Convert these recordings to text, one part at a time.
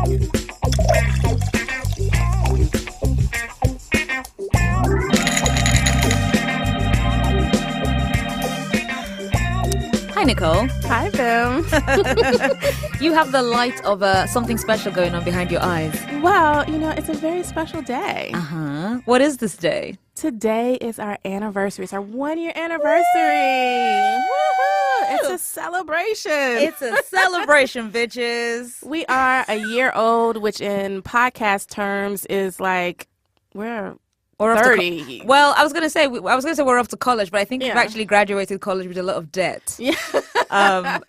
Hi, Nicole. Hi, Bim. You have the light of something special going on behind your eyes. Well, it's a very special day. Uh-huh. What is this day? Today is our anniversary. It's our 1-year anniversary. Woo-hoo! It's a celebration. It's a celebration, bitches. We are a year old, which in podcast terms is like we're 30. Well, I was gonna say we're off to college, but I think we've actually graduated college with a lot of debt. Yeah.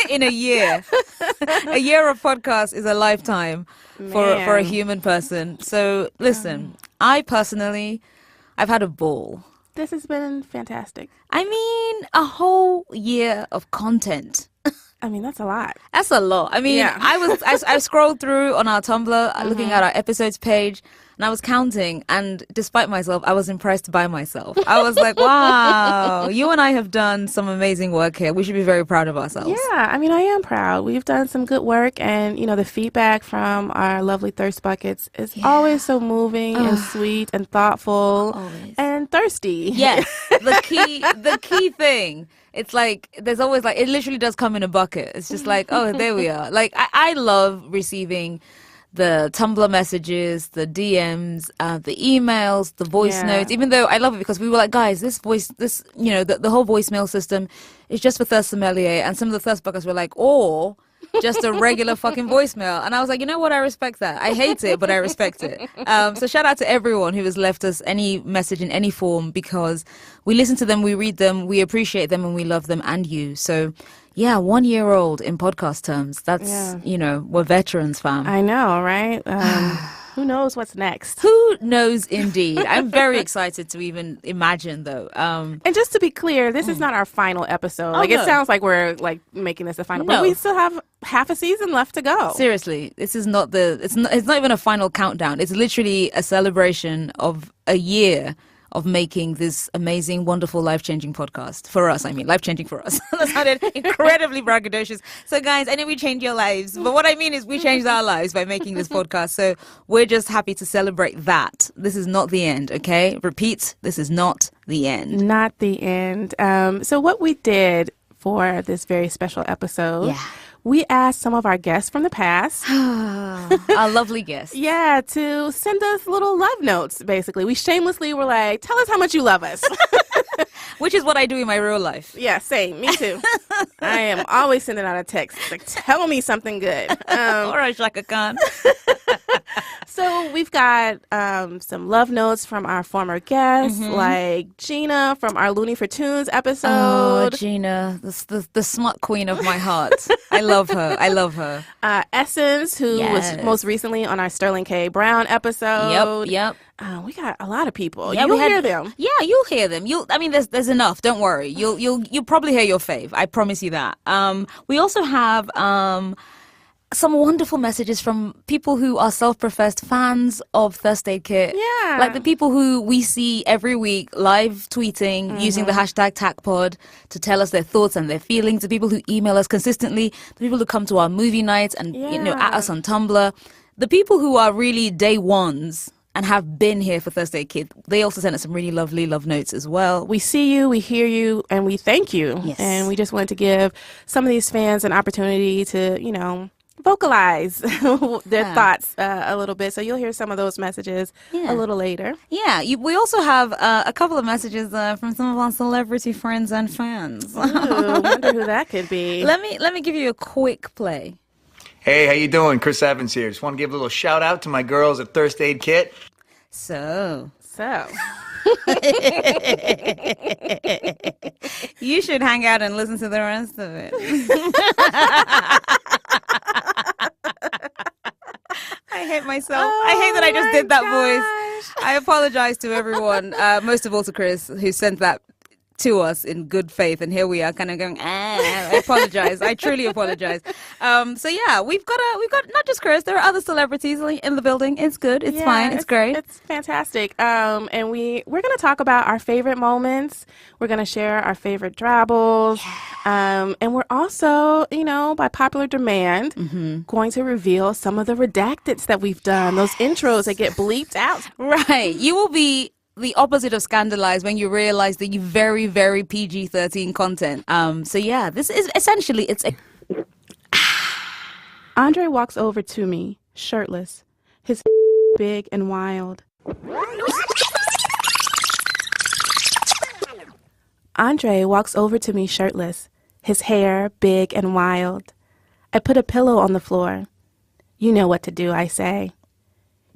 In a year. A year of podcast is a lifetime for a human person. So listen, I've had a ball. This has been fantastic. I mean, a whole year of content. I mean, that's a lot. That's a lot. I mean, I scrolled through on our Tumblr, looking at our episodes page, and I was counting, and despite myself, I was impressed by myself. I was like, wow, you and I have done some amazing work here. We should be very proud of ourselves. Yeah, I mean, I am proud. We've done some good work, and, the feedback from our lovely Thirst Buckets is always so moving and sweet and thoughtful and thirsty. Yes, the key thing. It's like, there's always like, it literally does come in a bucket. It's just like, oh, there we are. Like, I love receiving the Tumblr messages, the DMs, the emails, the voice notes, even though I love it because we were like, guys, the whole voicemail system is just for Thirst Sommelier. And some of the Thirst Buckets were like, or just a regular fucking voicemail. And I was like, you know what? I respect that. I hate it, but I respect it. So shout out to everyone who has left us any message in any form, because we listen to them, we read them, we appreciate them, and we love them and you. So yeah, 1 year old in podcast terms. That's, we're veterans, fam. I know, right? Who knows what's next? Who knows, indeed. I'm very excited to even imagine, though. And just to be clear, this is not our final episode. It sounds like we're like making this a final, but we still have half a season left to go. Seriously, this is not it's not even a final countdown. It's literally a celebration of a year of making this amazing, wonderful, life-changing podcast. For us, I mean, life-changing for us. That sounded incredibly braggadocious. So, guys, I know we changed your lives, but what I mean is we changed our lives by making this podcast. So we're just happy to celebrate that. This is not the end, okay? Repeat, this is not the end. Not the end. So what we did for this very special episode... Yeah. We asked some of our guests from the past. Our lovely guests. Yeah, to send us little love notes, basically. We shamelessly were like, tell us how much you love us. Which is what I do in my real life. Yeah, same. Me too. I am always sending out a text. Like, tell me something good. All right, Shaka Khan. So we've got some love notes from our former guests, like Gina from our Looney for Tunes episode. Oh, Gina, the smut queen of my heart. I love her. Essence, who was most recently on our Sterling K. Brown episode. Yep. We got a lot of people. Yeah, you'll hear them. Yeah, you'll hear them. There's enough. Don't worry. You'll probably hear your fave. I promise you that. We also have some wonderful messages from people who are self-professed fans of Thirst Aid Kit. Yeah. Like the people who we see every week live tweeting using the hashtag TACPod to tell us their thoughts and their feelings. The people who email us consistently. The people who come to our movie nights and at us on Tumblr. The people who are really day ones and have been here for Thirst Aid Kit. They also sent us some really lovely love notes as well. We see you, we hear you, and we thank you. Yes. And we just wanted to give some of these fans an opportunity to, vocalize their thoughts a little bit. So you'll hear some of those messages a little later. Yeah, we also have a couple of messages from some of our celebrity friends and fans. Ooh, wonder who that could be. Let me give you a quick play. Hey, how you doing? Chris Evans here. Just want to give a little shout out to my girls at Thirst Aid Kit. So. You should hang out and listen to the rest of it. I hate myself. I hate that I just did that voice. I apologize to everyone, most of all to Chris, who sent that to us in good faith, and here we are kind of going, I apologize. I truly apologize. So yeah, we've got not just Chris. There are other celebrities in the building. It's good. It's fine. It's great. It's fantastic. And we're going to talk about our favorite moments. We're going to share our favorite drabbles. And we're also, by popular demand, going to reveal some of the redacteds that we've done. Those intros that get bleeped out. Right. You will be the opposite of scandalized when you realize that you very, very PG-13 content. So yeah, this is essentially Andre walks over to me, shirtless, his big and wild. Andre walks over to me, shirtless, his hair big and wild. I put a pillow on the floor. You know what to do, I say.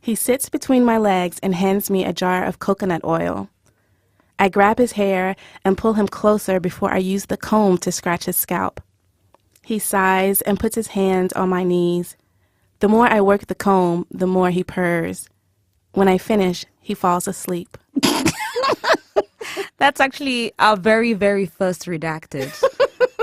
He sits between my legs and hands me a jar of coconut oil. I grab his hair and pull him closer before I use the comb to scratch his scalp. He sighs and puts his hands on my knees. The more I work the comb, the more he purrs. When I finish, he falls asleep. That's actually our very, very first redacted.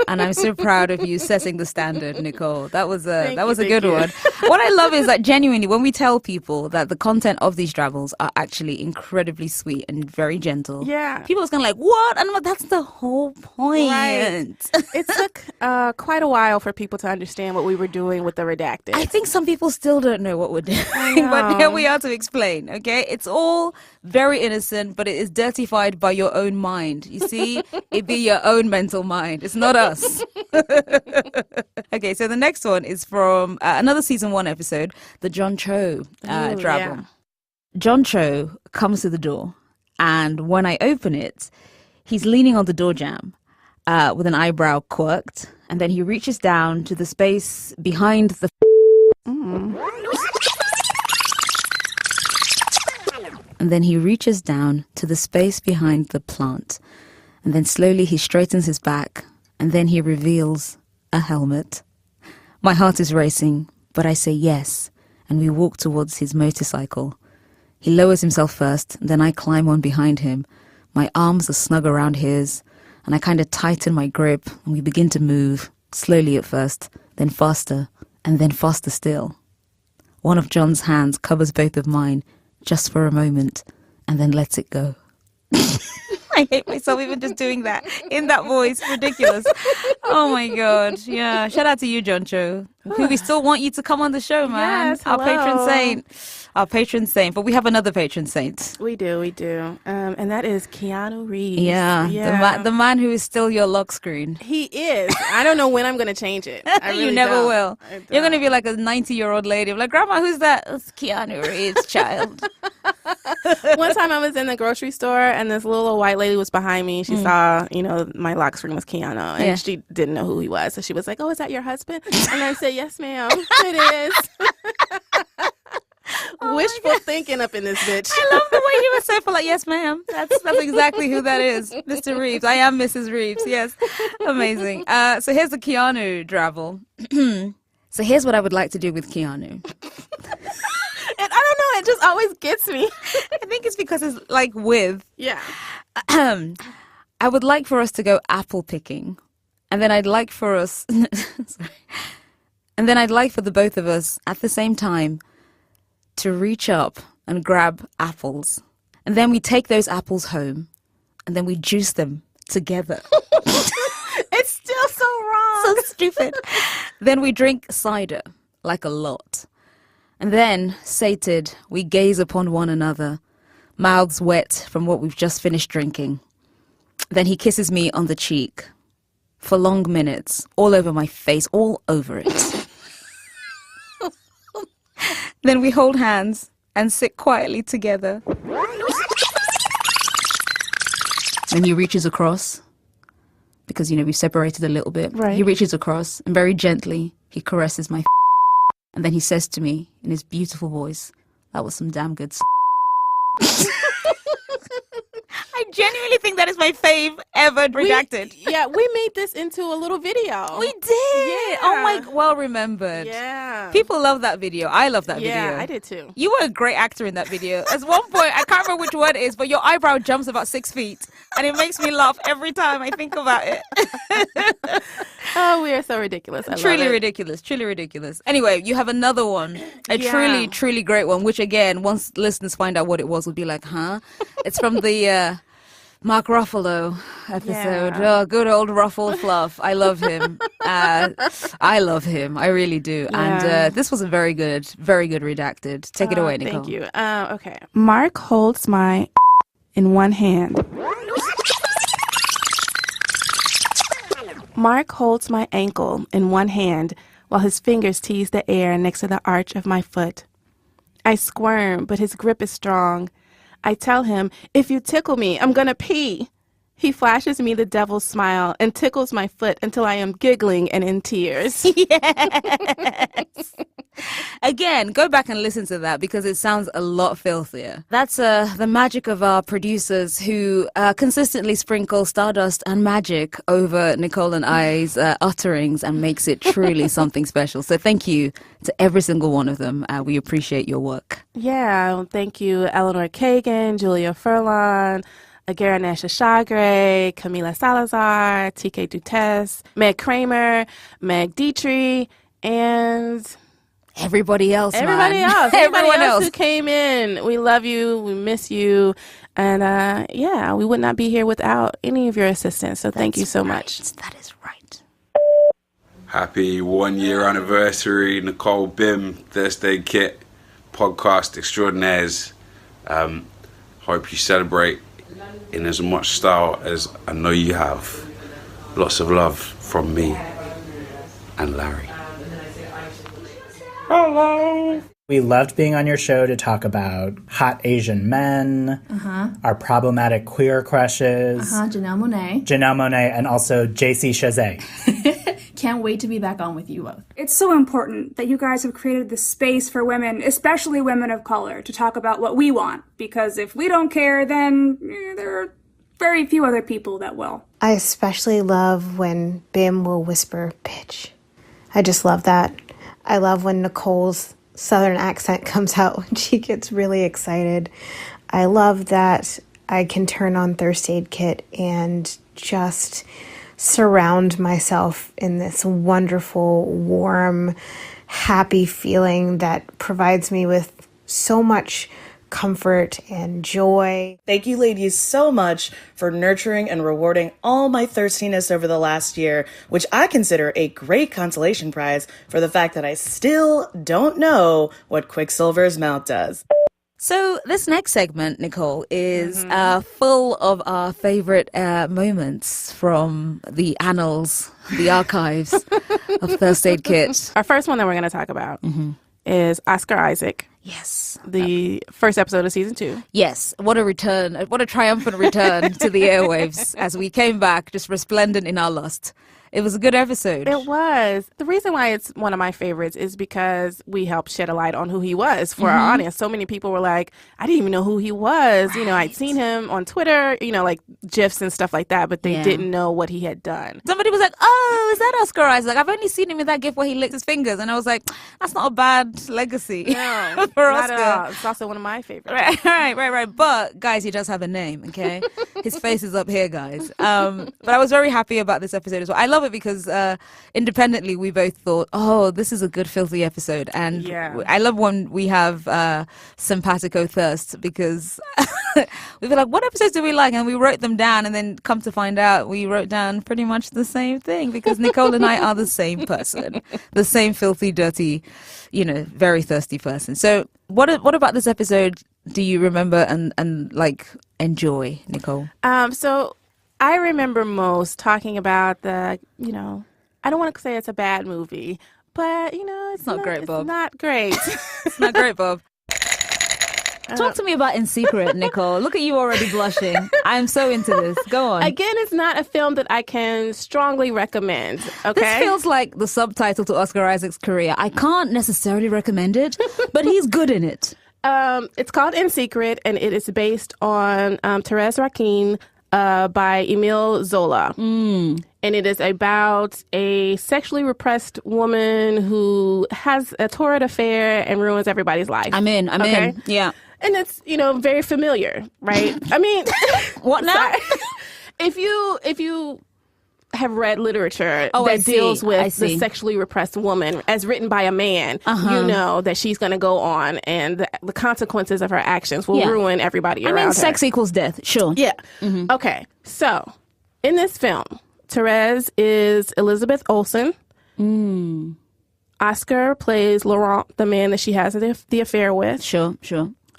And I'm so proud of you setting the standard, Nicole. That was a good one. What I love is that genuinely, when we tell people that the content of these drabbles are actually incredibly sweet and very gentle, people are going to like, what? And I'm like, that's the whole point. Right. It took quite a while for people to understand what we were doing with the redacted. I think some people still don't know what we're doing, but here we are to explain. Okay, it's all very innocent, but it is dirtified by your own mind. You see, it be your own mental mind. It's not us. Okay, so the next one is from another season 1 episode, the John Cho drabble. Yeah. John Cho comes to the door, and when I open it, he's leaning on the door jamb with an eyebrow quirked, and then he reaches down to the space behind the and then he reaches down to the space behind the plant, and then slowly he straightens his back. And then he reveals a helmet. My heart is racing, but I say yes, and we walk towards his motorcycle. He lowers himself first, then I climb on behind him. My arms are snug around his, and I kind of tighten my grip, and we begin to move, slowly at first, then faster still. One of John's hands covers both of mine, just for a moment, and then lets it go. I hate myself even just doing that in that voice. Ridiculous. Oh my God. Yeah. Shout out to you, John Cho. We still want you to come on the show, man. Yes, our patron saint. Our patron saint. But we have another patron saint. We do. And that is Keanu Reeves. Yeah. The man who is still your lock screen. He is. I don't know when I'm going to change it. I really You never don't. will. You're going to be like a 90-year-old lady. I'm like, Grandma, who's that? It's Keanu Reeves, child. One time I was in the grocery store and this little white lady was behind me. She saw, my lock screen was Keanu and she didn't know who he was. So she was like, oh, is that your husband? And I said, yes, ma'am, it is. Wishful thinking up in this bitch. I love the way he was so full, like, yes, ma'am. That's exactly who that is. Mr. Reeves. I am Mrs. Reeves. Yes. Amazing. So here's the Keanu drabble. So here's what I would like to do with Keanu. And I don't know, it just always gets me. I think it's because it's like with. Yeah. I would like for us to go apple picking. And then I'd like for us. Sorry. And then I'd like for the both of us at the same time to reach up and grab apples. And then we take those apples home and then we juice them together. It's still so wrong. So stupid. Then we drink cider, like a lot. And then, sated, we gaze upon one another, mouths wet from what we've just finished drinking. Then he kisses me on the cheek for long minutes, all over my face, all over it. Then we hold hands and sit quietly together. Then he reaches across, because, we've separated a little bit. Right. He reaches across and very gently he caresses my and then he says to me in his beautiful voice, that was some damn good I genuinely think that is my fave ever redacted. We made this into a little video. We did. Yeah. Oh my, well remembered. Yeah. People love that video. I love that video. Yeah, I did too. You were a great actor in that video. At one point, I can't remember which one it is, but your eyebrow jumps about 6 feet. And it makes me laugh every time I think about it. Oh, we are so ridiculous. I Truly love it. ridiculous. Truly ridiculous. Anyway, you have another one. A truly, truly great one, which again, once listeners find out what it was, will be like, huh? It's from the Mark Ruffalo episode. Yeah. Oh, good old Ruffle Fluff. I love him. I love him. I really do. Yeah. And this was a very good redacted. Take it away, Nicole. Thank you. Okay. Mark holds my in one hand. Mark holds my ankle in one hand while his fingers tease the air next to the arch of my foot. I squirm, but his grip is strong. I tell him, if you tickle me, I'm gonna pee. He flashes me the devil's smile and tickles my foot until I am giggling and in tears. Yes. Again, go back and listen to that because it sounds a lot filthier. That's the magic of our producers who consistently sprinkle stardust and magic over Nicole and I's utterings and makes it truly something special. So thank you to every single one of them. We appreciate your work. Yeah, thank you, Eleanor Kagan, Julia Furlan, Agaranesh Shagre, Camila Salazar, TK Dutes, Meg Kramer, Meg Dietrich, and Everybody else, everybody man. else. Everyone Everybody else else who came in. We love you. We miss you. And we would not be here without any of your assistance. So thank you so much. That is right. Happy 1 year anniversary, Nicole Bim, Thursday Kit, podcast extraordinaires. Hope you celebrate in as much style as I know you have. Lots of love from me and Larry. Hello. We loved being on your show to talk about hot Asian men, our problematic queer crushes, Janelle Monáe, and also JC Chazé. Can't wait to be back on with you both. It's so important that you guys have created this space for women, especially women of color, to talk about what we want. Because if we don't care, then there are very few other people that will. I especially love when Bim will whisper, bitch. I just love that. I love when Nicole's Southern accent comes out when she gets really excited. I love that I can turn on Thirst Aid Kit and just surround myself in this wonderful, warm, happy feeling that provides me with so much comfort and joy. Thank you, ladies, so much for nurturing and rewarding all my thirstiness over the last year, which I consider a great consolation prize for the fact that I still don't know what Quicksilver's mouth does. So this next segment, Nicole, is full of our favorite moments from the annals, the archives of Thirst Aid Kit. Our first one that we're going to talk about is Oscar Isaac. Yes. The first episode of season 2. Yes. What a return. What a triumphant return to the airwaves as we came back just resplendent in our lust. It was a good episode. It was. The reason why it's one of my favorites is because we helped shed a light on who he was for our audience. So many people were like, I didn't even know who he was. Right. You know, I'd seen him on Twitter, you know, like GIFs and stuff like that, but they didn't know what he had done. Somebody was like, oh, is that Oscar Isaac? I've only seen him in that GIF where he licks his fingers. And I was like, that's not a bad legacy No, for not Oscar. at all. It's also one of my favorites. Right. But, guys, he does have a name, okay? His face is up here, guys. But I was very happy about this episode as well. I love it because independendly, we both thought, oh, this is a good filthy episode. And I love when we have simpatico thirst because we were like, what episodes do we like? And we wrote them down, and then come to find out we wrote down pretty much the same thing because Nicole and I are the same person, the same filthy, dirty, you know, very thirsty person. So what about this episode do you remember and like enjoy, Nicole? So I remember most talking about the, you know, I don't want to say it's a bad movie, but, you know, it's not great, Bob. It's not great. It's not great, Bob. Talk to me about In Secret, Nicole. Look at you already blushing. I'm so into this. Go on. Again, it's not a film that I can strongly recommend, okay? This feels like the subtitle to Oscar Isaac's career. I can't necessarily recommend it, but he's good in it. It's called In Secret, and it is based on Thérèse Raquin by Emile Zola. And it is about a sexually repressed woman who has a torrid affair and ruins everybody's life. I'm in. Yeah. And it's, very familiar, right? I mean, what now? If you have read literature I that see. deals I with see. the sexually repressed woman as written by a man, you know that she's going to go on and the consequences of her actions will ruin everybody around her. Sex equals death. Sure. Yeah. Okay. So, in this film, Therese is Elizabeth Olsen. Oscar plays Laurent, the man that she has the affair with. Sure.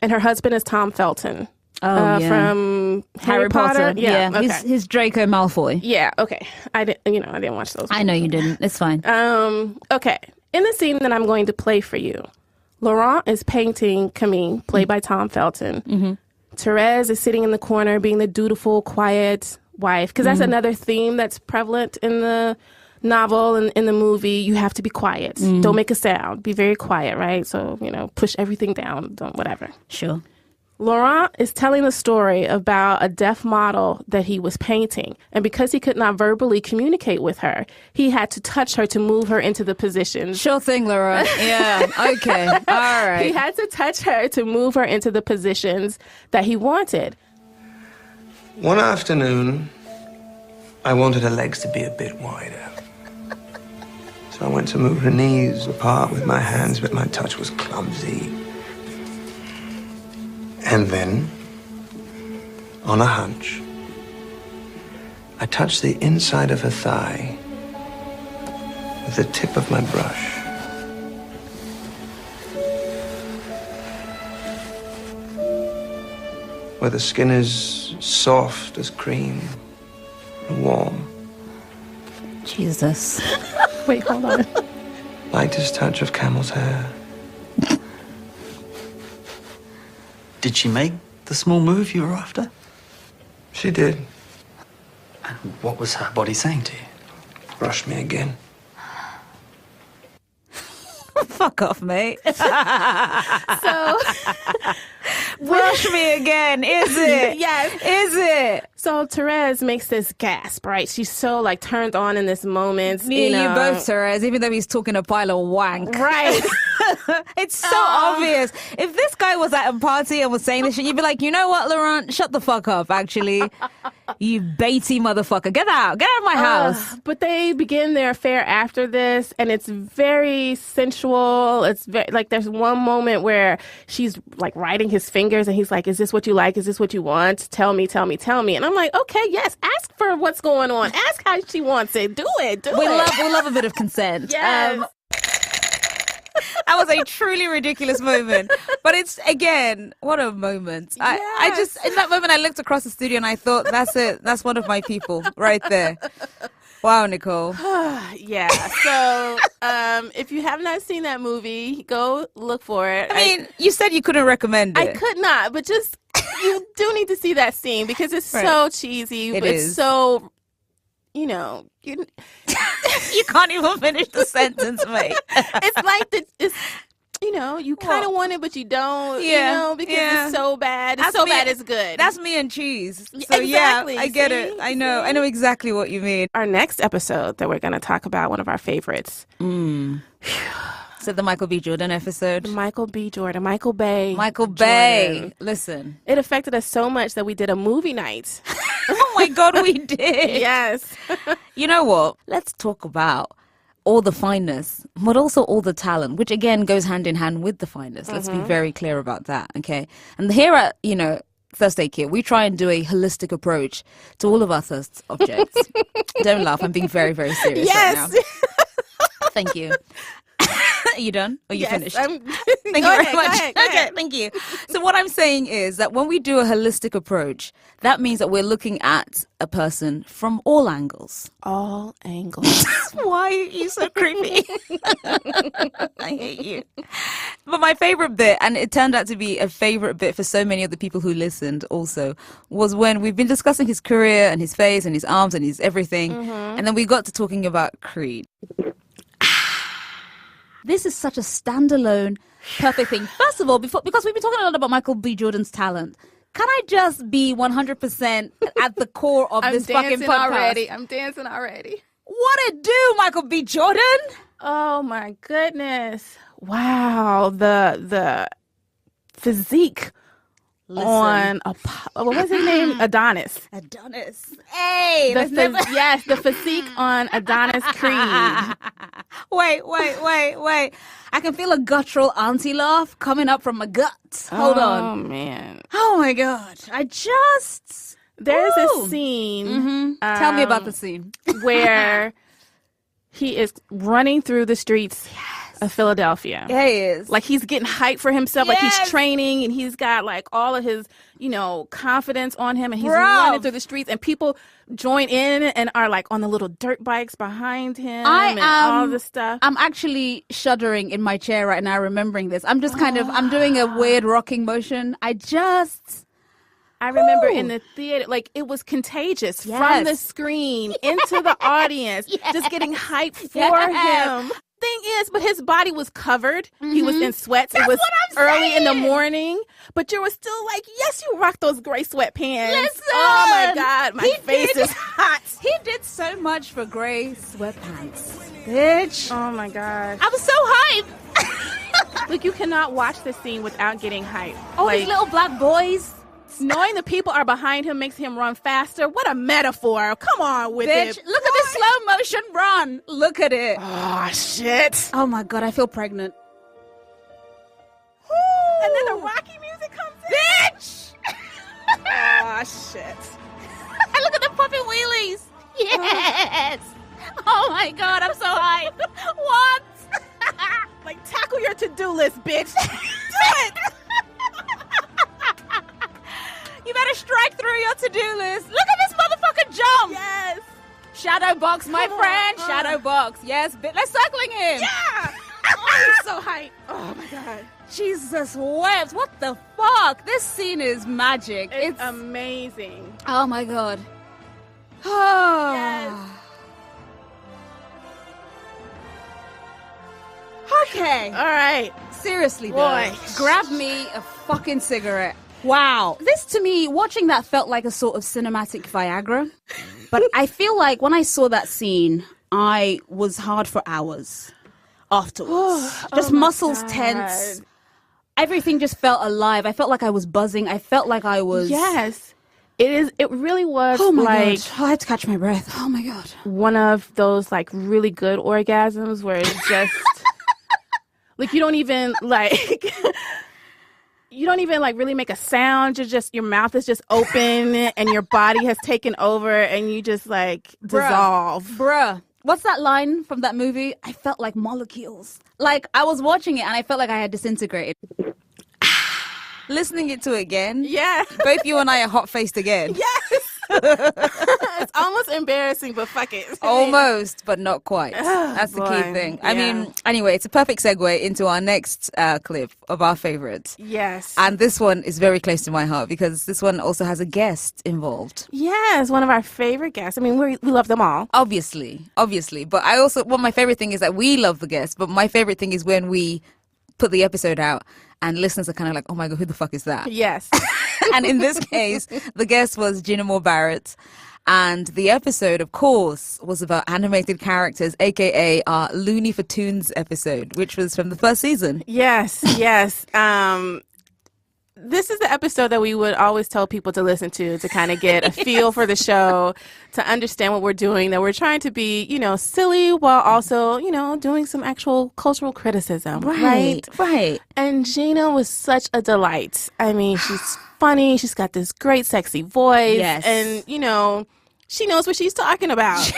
And her husband is Tom Felton. From Harry Potter. Yeah. Okay. His Draco Malfoy. Yeah. Okay. I didn't watch those. I know you didn't. It's fine. Okay. In the scene that I'm going to play for you, Laurent is painting Camille, played by Tom Felton. Therese is sitting in the corner being the dutiful, quiet wife. Because that's another theme that's prevalent in the novel and in the movie. You have to be quiet. Don't make a sound. Be very quiet, right? So, push everything down. Don't whatever. Sure. Laurent is telling the story about a deaf model that he was painting. And because he could not verbally communicate with her, he had to touch her to move her into the position. Sure thing, Laura. Yeah. Okay. All right. He had to touch her to move her into the positions that he wanted. One afternoon, I wanted her legs to be a bit wider. So I went to move her knees apart with my hands, but my touch was clumsy. And then, on a hunch, I touched the inside of her thigh with the tip of my brush. Where the skin is soft as cream and warm. Jesus. Wait, hold on. Lightest touch of camel's hair. Did she make the small move you were after? She did. And what was her body saying to you? Brush me again. Fuck off, mate. So, brush me again, is it? Yes. Is it? So Therese makes this gasp, right? She's so turned on in this moment. Me and you both, Therese, even though he's talking a pile of wank. Right. It's so obvious. If this guy was at a party and was saying this shit, you'd be like, you know what, Laurent? Shut the fuck up, actually. You baity motherfucker. Get out. Get out of my house. But they begin their affair after this, and it's very sensual. It's very, there's one moment where she's, riding his fingers, and he's like, is this what you like? Is this what you want? Tell me, tell me, tell me. And I'm like, okay, yes, ask for what's going on. Ask how she wants it. Do it. We love a bit of consent. Yes. That was a truly ridiculous moment. But it's, again, what a moment. Yes. I just, in that moment, I looked across the studio and I thought, that's it. That's one of my people right there. Wow, Nicole. Yeah. So if you have not seen that movie, go look for it. I mean, you said you couldn't recommend it. I could not, but just, you do need to see that scene because it's so cheesy. It's so... you can't even finish the sentence, mate. It's you kind of want it, but you don't, because it's so bad. It's bad it's good. That's me and cheese. So exactly. I get it. I know exactly what you mean. Our next episode that we're going to talk about, one of our favorites. So the Michael B. Jordan episode. Michael B. Jordan. Michael Bay. Jordan. Listen. It affected us so much that we did a movie night. Oh my God, we did. Yes. You know what? Let's talk about all the fineness, but also all the talent, which again goes hand in hand with the fineness. Let's be very clear about that, okay? And here at, Thursday Kit, we try and do a holistic approach to all of our thirst objects. Don't laugh. I'm being very, very serious right now. Thank you. Are you done? Or are you finished? Thank you very much. Okay, thank you. So what I'm saying is that when we do a holistic approach, that means that we're looking at a person from all angles. All angles. Why are you so creepy? I hate you. But my favorite bit, and it turned out to be a favorite bit for so many of the people who listened also, was when we've been discussing his career and his face and his arms and his everything. And then we got to talking about Creed. this is such a standalone, perfect thing. First of all, because we've been talking a lot about Michael B. Jordan's talent, can I just be 100% at the core of this fucking podcast? I'm dancing already. What it do, Michael B. Jordan? Oh my goodness! Wow, the physique on what was his name? Adonis. Hey, the physique on Adonis Creed. Wait. I can feel a guttural auntie laugh coming up from my guts. Hold on. Oh man. Oh my God. There's a scene. Tell me about the scene where he is running through the streets of Philadelphia. Yeah, he is. Like he's getting hyped for himself. Yes. Like he's training and he's got like all of his, confidence on him, and he's running through the streets, and people join in and are like on the little dirt bikes behind him and all this stuff. I'm actually shuddering in my chair right now remembering this. I'm just I'm doing a weird rocking motion. I remember in the theater, like it was contagious from the screen into the audience, just getting hyped for him. Thing is, but his body was covered. He was in sweats. It was early in the morning, but you were still like, yes, you rock those gray sweatpants. Listen, oh my God, my face is hot. He did so much for gray sweatpants, bitch. Oh my God, I was so hyped. Look, you cannot watch this scene without getting hyped. All these little black boys. Knowing the people are behind him makes him run faster. What a metaphor. Come on with bitch, it. Look at this slow motion run. Look at it. Oh, shit. Oh, my God. I feel pregnant. Ooh. And then the Rocky music comes in. Bitch. Oh, shit. Look at the puppet wheelies. Yes. Oh, my God. I'm so hyped. What? Like, tackle your to-do list, bitch. Do it. You better strike through your to-do list. Look at this motherfucker jump. Yes. Shadow box, my friend. Shadow box. Yes. Let's cycling him. Yeah. Oh, he's so hyped. Oh, my God. Jesus wept. What the fuck? This scene is magic. It's amazing. Oh, my God. Oh. Yes. Okay. All right. Seriously, boy. Grab me a fucking cigarette. Wow. This, to me, watching that felt like a sort of cinematic Viagra. But I feel like when I saw that scene, I was hard for hours afterwards. Just muscles tense. Everything just felt alive. I felt like I was buzzing. I felt like I was... Yes. It really was God. I had to catch my breath. Oh, my God. One of those, like, really good orgasms where it's just... like, you don't even, like... You don't even like really make a sound. You're just, your mouth is just open and your body has taken over and you just like dissolve. Bruh. What's that line from that movie? I felt like molecules. Like I was watching it and I felt like I had disintegrated. Listening it to again. Yeah. Both you and I are hot-faced again. Yes. It's almost embarrassing, but fuck it. Almost, but not quite. That's the key thing. I mean, anyway, it's a perfect segue into our next clip of our favorites. Yes. And this one is very close to my heart because this one also has a guest involved. Yes, one of our favorite guests. I mean, we love them all. Obviously. But I also, my favorite thing is that we love the guests, but my favorite thing is when we put the episode out and listeners are kind of like, oh my God, who the fuck is that? Yes. And in this case, the guest was Gina Moore Barrett. And the episode, of course, was about animated characters, a.k.a. our Looney for Toons episode, which was from the first season. Yes. This is the episode that we would always tell people to listen to kind of get a feel for the show, to understand what we're doing, that we're trying to be, silly while also, doing some actual cultural criticism. Right. And Gina was such a delight. I mean, she's funny. She's got this great, sexy voice. Yes. And, she knows what she's talking about. She's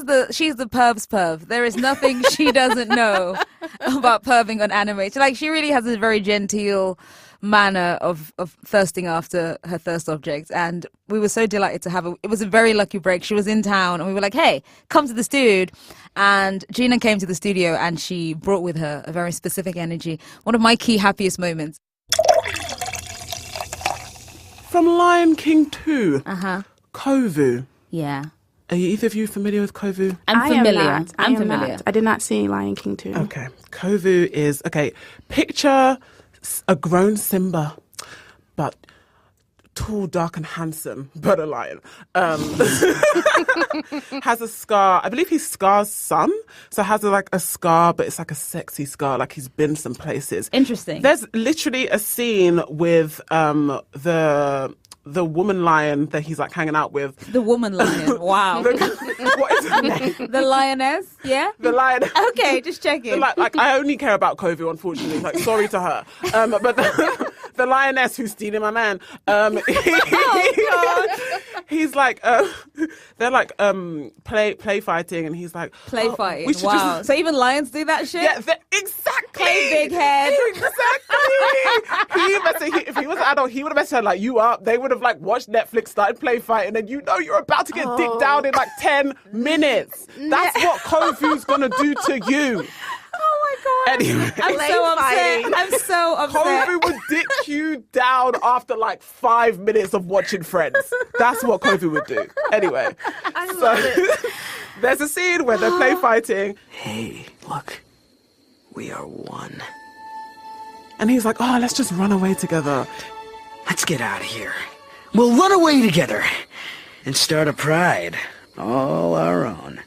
the perv's perv. There is nothing she doesn't know about perving on animation. Like, she really has a very genteel manner of thirsting after her thirst objects. And we were so delighted to have her. It was a very lucky break. She was in town and we were like, hey, come to the studio. And Gina came to the studio and she brought with her a very specific energy. One of my key happiest moments. From Lion King 2. Uh-huh. Kovu. Yeah. Are either of you familiar with Kovu? I'm familiar. I'm familiar. I did not see Lion King 2. Okay. Kovu is, picture a grown Simba, but tall, dark and handsome, but a lion. Has a scar. I believe he's Scar's son. So has a scar, but it's like a sexy scar, like he's been some places. Interesting. There's literally a scene with the woman lion that he's like hanging out with. The woman lion. Wow. What is her name? The lioness. Yeah. The lion. Okay, just checking. I only care about Kovu, unfortunately. Like, sorry to her. But the lioness who's stealing my man. He's like, they're like play fighting, and he's like play fighting. We should Wow. So even lions do that shit. Yeah, exactly. Play big head. Exactly. If he was an adult, he would have messed her like you up. They would have like watched Netflix, started play fighting, and you're about to get dicked down in like 10 minutes. That's what Kovu's gonna do to you. Oh my god! Anyway, I'm so upset. Kovu would dick you down after like 5 minutes of watching Friends. That's what Kovu would do. Anyway, I love it. There's a scene where they're play fighting. Hey, look, we are one. And he's like, oh, let's just run away together. Let's get out of here. We'll run away together and start a pride all our own.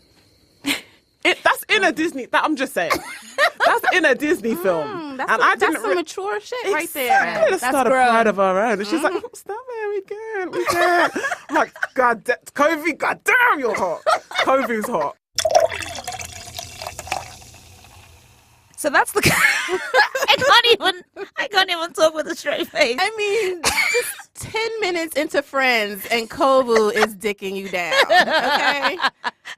That's in a Disney. I'm just saying. That's in a Disney film. That's some mature shit right there. Let's start a pride of our own. And she's like, stop it, we can. I'm like, Kovu, goddamn, you're hot. Kovu's hot. So that's the. I can't even talk with a straight face. I mean, just 10 minutes into Friends and Kovu is dicking you down. Okay.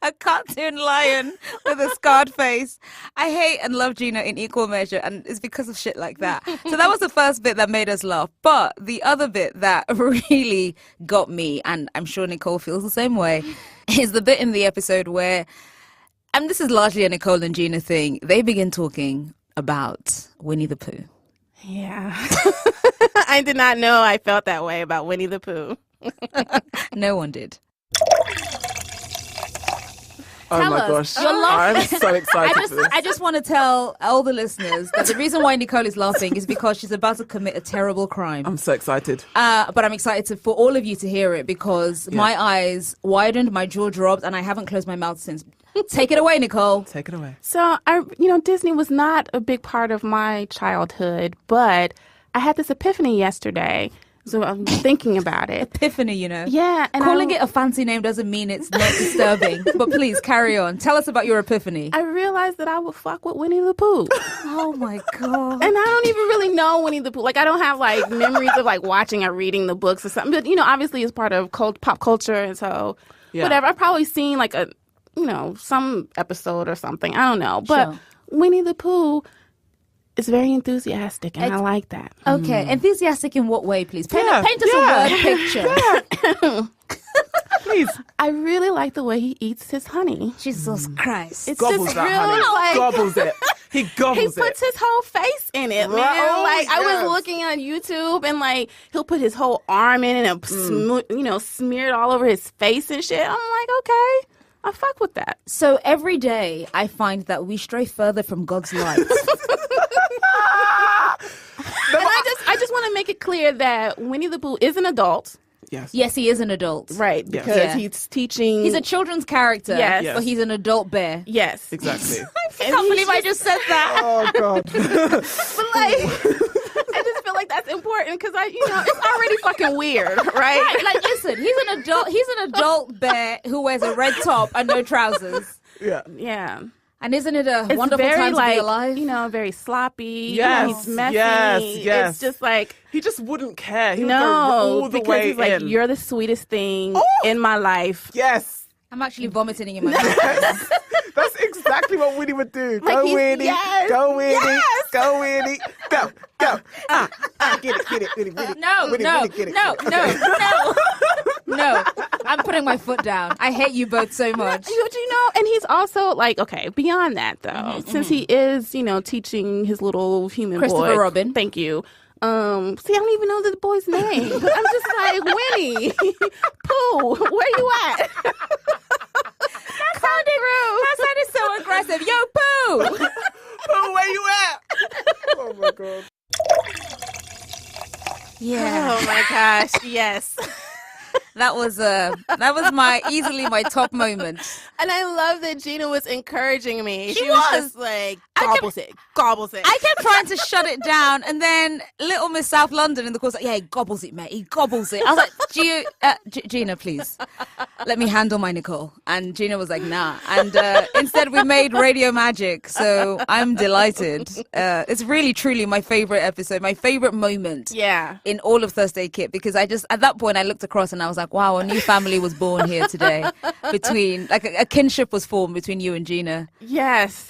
A cartoon lion with a scarred face. I hate and love Gina in equal measure, and it's because of shit like that. So that was the first bit that made us laugh. But the other bit that really got me, and I'm sure Nicole feels the same way, is the bit in the episode where, and this is largely a Nicole and Gina thing, they begin talking about Winnie the Pooh. Yeah. I did not know I felt that way about Winnie the Pooh. No one did. Oh my gosh. I'm so excited for this. I just want to tell all the listeners that the reason why Nicole is laughing is because she's about to commit a terrible crime. I'm so excited. But I'm excited for all of you to hear it because my eyes widened, my jaw dropped, and I haven't closed my mouth since. Take it away, Nicole. Take it away. So, Disney was not a big part of my childhood, but I had this epiphany yesterday. So I'm thinking about it. Epiphany, Yeah. And calling it a fancy name doesn't mean it's not disturbing. But please, carry on. Tell us about your epiphany. I realized that I would fuck with Winnie the Pooh. Oh, my God. And I don't even really know Winnie the Pooh. Like, I don't have, memories of, watching or reading the books or something. But, obviously it's part of pop culture. And so, whatever. I've probably seen, some episode or something. I don't know. But Winnie the Pooh is very enthusiastic, and I like that. Okay. Enthusiastic in what way, please? Paint us a word picture. Please. I really like the way he eats his honey. Jesus Christ. It's gobbles just that really honey. Gobbles it. He gobbles He puts his whole face in it, man. I was looking on YouTube, and he'll put his whole arm in it and smear it all over his face and shit. I'm like, okay, I fuck with that. So every day I find that we stray further from God's light. And I just want to make it clear that Winnie the Pooh is an adult. Yes, he is an adult. Right, because he's teaching. He's a children's character. Yes. But he's an adult bear. Yes. Exactly. I can't believe I just said that. Oh, God. But I just feel like that's important because it's already fucking weird, right? Listen, he's an adult bear who wears a red top and no trousers. Yeah. Yeah. And isn't it a wonderful time to be alive? Very sloppy. Yes. He's messy. Yes. It's just he just wouldn't care. He would go all the way because in. You're the sweetest thing in my life. Yes. I'm actually vomiting in my mouth. That's exactly what Winnie would do. Go Winnie. Go Winnie. Yes. Go Winnie. Go. Get it. Winnie. No. Get it. No. I'm putting my foot down. I hate you both so much. And he's also beyond that though, since he is, teaching his little human Christopher boy. Robin. Thank you. See, I don't even know the boy's name. But I'm just like, Winnie, Pooh, where you at? sounded so aggressive. Yo, Pooh! Pooh, where you at? Oh my god. Yeah. Oh my gosh, yes. That was easily my top moment. And I love that Gina was encouraging me. She was was. just like, gobbles it. I kept trying to shut it down, and then little Miss South London in the course, like, yeah, he gobbles it, mate. He gobbles it. I was like, Gina, please, let me handle my Nicole. And Gina was like, nah. And instead, we made Radio Magic. So I'm delighted. It's really, truly my favorite episode, my favorite moment. Yeah. In all of Thursday Kit, because I just at that point I looked across and I was like, wow, a new family was born here today. Between like a kinship was formed between you and Gina. Yes.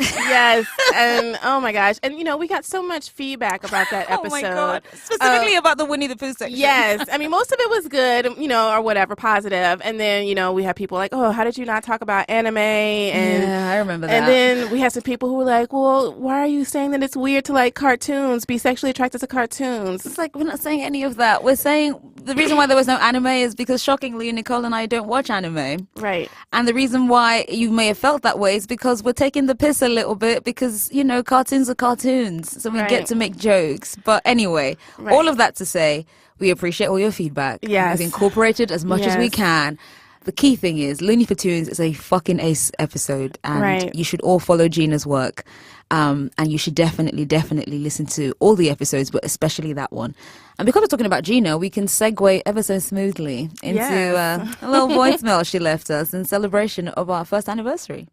And oh my gosh. And we got so much feedback about that episode. Oh my God. Specifically about the Winnie the Pooh section. Yes. I mean, most of it was good, or whatever, positive. And then, we had people like, oh, how did you not talk about anime? And yeah, I remember that. And then we had some people who were like, well, why are you saying that it's weird to like cartoons, be sexually attracted to cartoons? It's like, we're not saying any of that. We're saying the reason why there was no anime is because shockingly, Nicole and I don't watch anime. Right. And the reason why you may have felt that way is because we're taking the piss a little bit because, cartoons are cartoons. So we get to make jokes. But anyway, all of that to say, we appreciate all your feedback. Yes. We've incorporated as much as we can. The key thing is Looney for Tunes is a fucking ace episode. And you should all follow Gina's work. And you should definitely listen to all the episodes, but especially that one. And because we're talking about Gina, we can segue ever so smoothly into a little voicemail she left us in celebration of our first anniversary.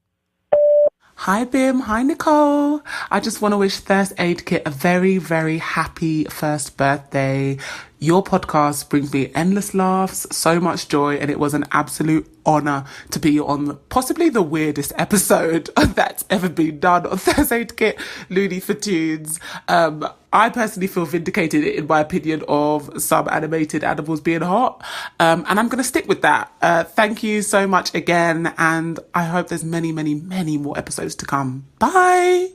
Hi Bim, hi Nicole. I just want to wish Thirst Aid Kit a very, very happy first birthday. Your podcast brings me endless laughs, so much joy, and it was an absolute honour to be on possibly the weirdest episode that's ever been done on Thirst Aid Kit, Looney for Tunes. I personally feel vindicated in my opinion of some animated animals being hot, and I'm going to stick with that. Thank you so much again, and I hope there's many, many, many more episodes to come. Bye!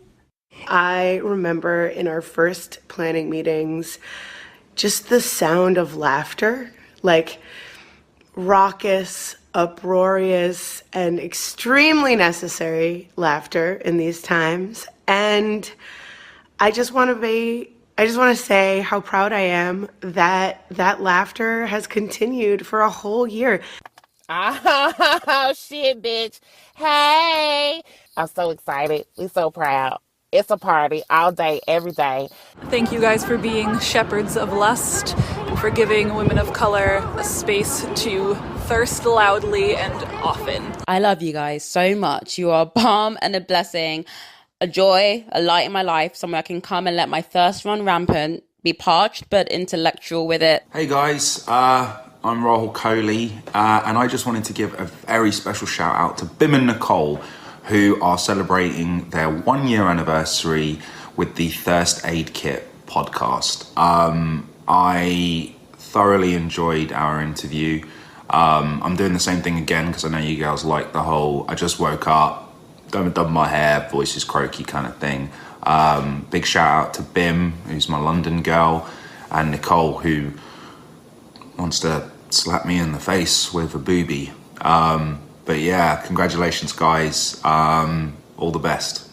I remember in our first planning meetings, just the sound of laughter, like raucous, uproarious, and extremely necessary laughter in these times. And I just want to say how proud I am that that laughter has continued for a whole year. Oh, shit, bitch. Hey. I'm so excited. We're so proud. It's a party all day, every day. Thank you guys for being shepherds of lust and for giving women of color a space to thirst loudly and often. I love you guys so much. You are a balm and a blessing, a joy, a light in my life, somewhere I can come and let my thirst run rampant, be parched but intellectual with it. Hey guys, I'm Rahul Kohli, and I just wanted to give a very special shout out to Bim and Nicole, who are celebrating their 1 year anniversary with the Thirst Aid Kit podcast. I thoroughly enjoyed our interview. I'm doing the same thing again because I know you girls like the whole I just woke up, haven't done my hair, voice is croaky kind of thing. Big shout out to Bim, who's my London girl, and Nicole, who wants to slap me in the face with a boobie. But yeah, congratulations, guys. All the best.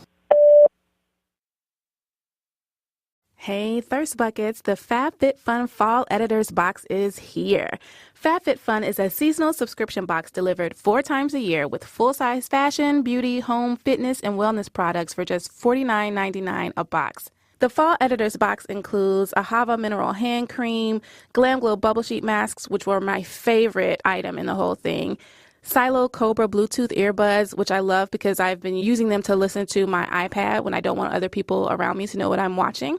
Hey, Thirst Buckets, the FabFitFun Fall Editors Box is here. FabFitFun is a seasonal subscription box delivered 4 times a year with full-size fashion, beauty, home, fitness, and wellness products for just $49.99 a box. The Fall Editors Box includes a Hava Mineral Hand Cream, Glam Glow Bubble Sheet Masks, which were my favorite item in the whole thing, Silo Cobra Bluetooth earbuds, which I love because I've been using them to listen to my iPad when I don't want other people around me to know what I'm watching.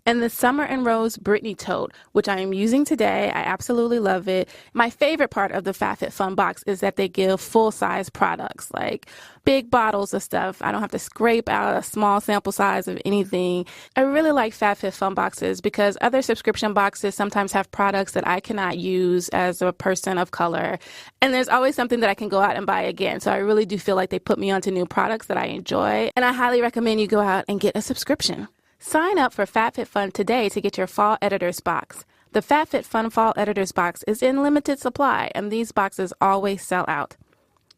And the Summer and Rose Britney tote, which I am using today. I absolutely love it. My favorite part of the FabFitFun box is that they give full-size products, like big bottles of stuff. I don't have to scrape out a small sample size of anything. I really like FabFitFun boxes because other subscription boxes sometimes have products that I cannot use as a person of color. And there's always something that I can go out and buy again. So I really do feel like they put me onto new products that I enjoy. And I highly recommend you go out and get a subscription. Sign up for FabFitFun today to get your Fall Editors Box. The FabFitFun Fall Editors Box is in limited supply, and these boxes always sell out.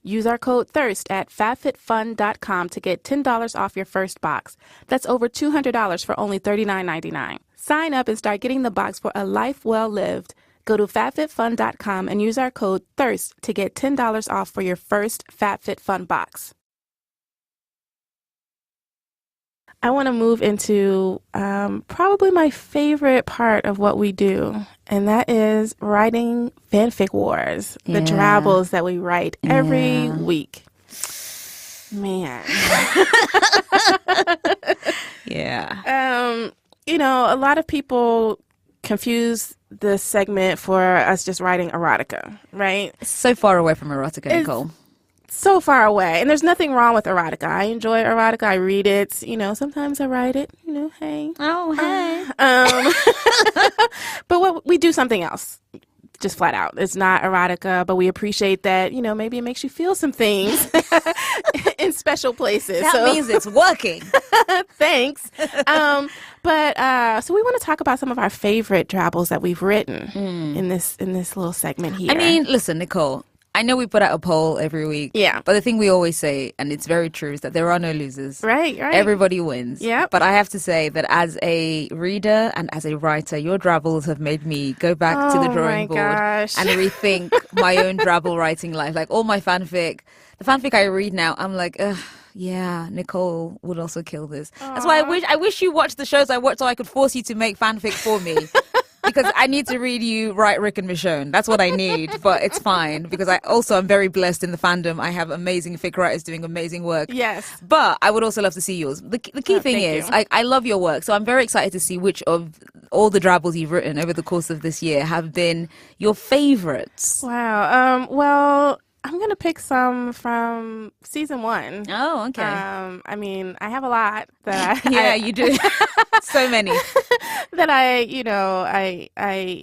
Use our code THIRST at FabFitFun.com to get $10 off your first box. That's over $200 for only $39.99. Sign up and start getting the box for a life well lived. Go to FabFitFun.com and use our code THIRST to get $10 off for your first FabFitFun box. I want to move into probably my favorite part of what we do, and that is writing fanfic wars, the drabbles that we write every week. Man. Yeah. You know, a lot of people confuse this segment for us just writing erotica, right? It's so far away from erotica, Nicole. So far away. And there's nothing wrong with erotica. I enjoy erotica. I read it. You know, sometimes I write it. You know, hey. Oh, hey. But we do something else. Just flat out. It's not erotica, but we appreciate that, you know, maybe it makes you feel some things in special places. That means it's working. Thanks. So we want to talk about some of our favorite drabbles that we've written in this little segment here. I mean, listen, Nicole, I know we put out a poll every week. Yeah. But the thing we always say, and it's very true, is that there are no losers. Right. Everybody wins. Yeah. But I have to say that as a reader and as a writer, your drabbles have made me go back to the drawing board and rethink my own drabble writing life. Like all my fanfic, the fanfic I read now, I'm like, ugh. Yeah, Nicole would also kill this. That's why I wish you watched the shows I watched so I could force you to make fanfic for me. Because I need to read you write Rick and Michonne. That's what I need, but it's fine. Because I'm very blessed in the fandom. I have amazing fic writers doing amazing work. Yes. But I would also love to see yours. The key thing is, I love your work. So I'm very excited to see which of all the drabbles you've written over the course of this year have been your favorites. Wow. Well, I'm going to pick some from season 1. Oh, okay. I mean, I have a lot that you do. So many. That I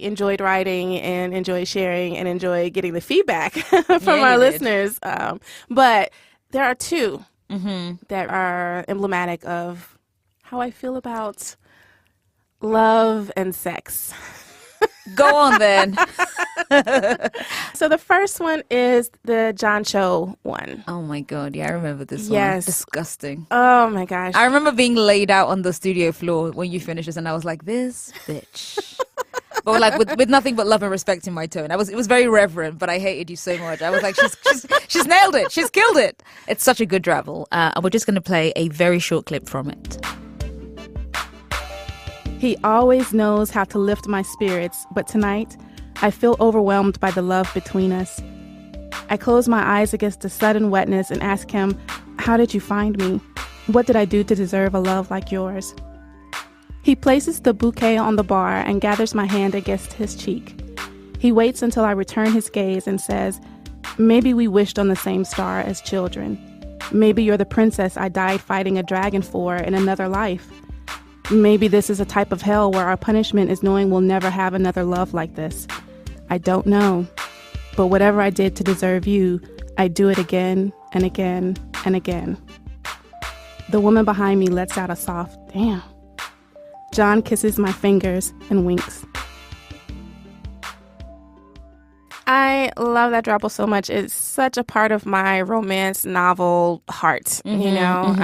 enjoyed writing and enjoy sharing and enjoy getting the feedback from our listeners. But there are 2 that are emblematic of how I feel about love and sex. Go on then. So the first one is the John Cho one. Oh my God. Yeah, I remember this one. Yes. Disgusting. Oh my gosh. I remember being laid out on the studio floor when you finished this and I was like, this bitch. But like with nothing but love and respect in my tone. It was very reverent, but I hated you so much. I was like, she's nailed it. She's killed it. It's such a good drabble. And we're just going to play a very short clip from it. He always knows how to lift my spirits, but tonight I feel overwhelmed by the love between us. I close my eyes against the sudden wetness and ask him, how did you find me? What did I do to deserve a love like yours? He places the bouquet on the bar and gathers my hand against his cheek. He waits until I return his gaze and says, maybe we wished on the same star as children. Maybe you're the princess I died fighting a dragon for in another life. Maybe this is a type of hell where our punishment is knowing we'll never have another love like this. I don't know. But whatever I did to deserve you, I do it again and again and again. The woman behind me lets out a soft, damn. John kisses my fingers and winks. I love that drabble so much. It's such a part of my romance novel heart, you know?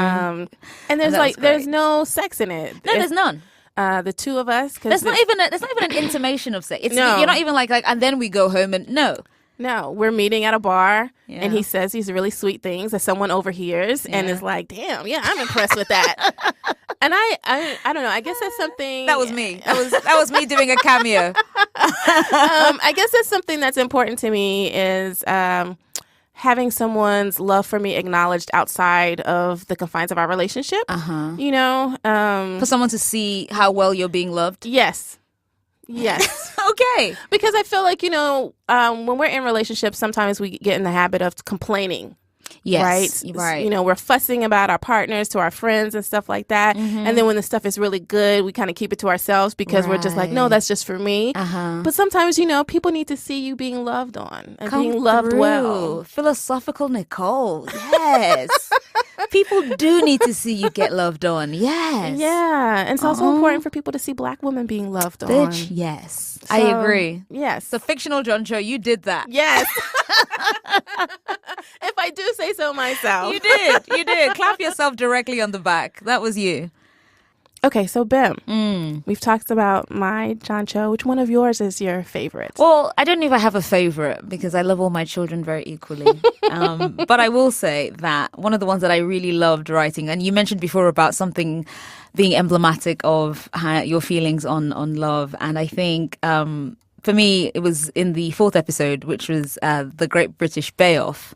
And there's no sex in it. No, there's none. The two of us. There's not even an intimation of sex. No. You're not even like, and then we go home and No, we're meeting at a bar, and he says these really sweet things that someone overhears and is like, damn, yeah, I'm impressed with that. And I don't know, I guess that's something... That was me. That was me doing a cameo. I guess that's something that's important to me is having someone's love for me acknowledged outside of the confines of our relationship, you know? For someone to see how well you're being loved? Yes. Okay. Because I feel like, you know, when we're in relationships, sometimes we get in the habit of complaining. Yes, right? right. You know, we're fussing about our partners to our friends and stuff like that. And then when the stuff is really good, we kind of keep it to ourselves because we're just like, no, that's just for me. But sometimes, you know, people need to see you being loved on and being loved well. Philosophical Nicole. Yes. People do need to see you get loved on. Yes. Yeah. And it's also important for people to see Black women being loved on. Bitch, yes. I agree. Yes. The fictional John Cho, you did that. Yes. If I do say so myself. You did. You did. Clap yourself directly on the back. That was you. Okay, so Bim, we've talked about my John Cho. Which one of yours is your favorite? Well, I don't know if I have a favorite because I love all my children very equally. But I will say that one of the ones that I really loved writing, and you mentioned before about something being emblematic of your feelings on love. And I think for me, it was in the 4th episode, which was The Great British Bake Off.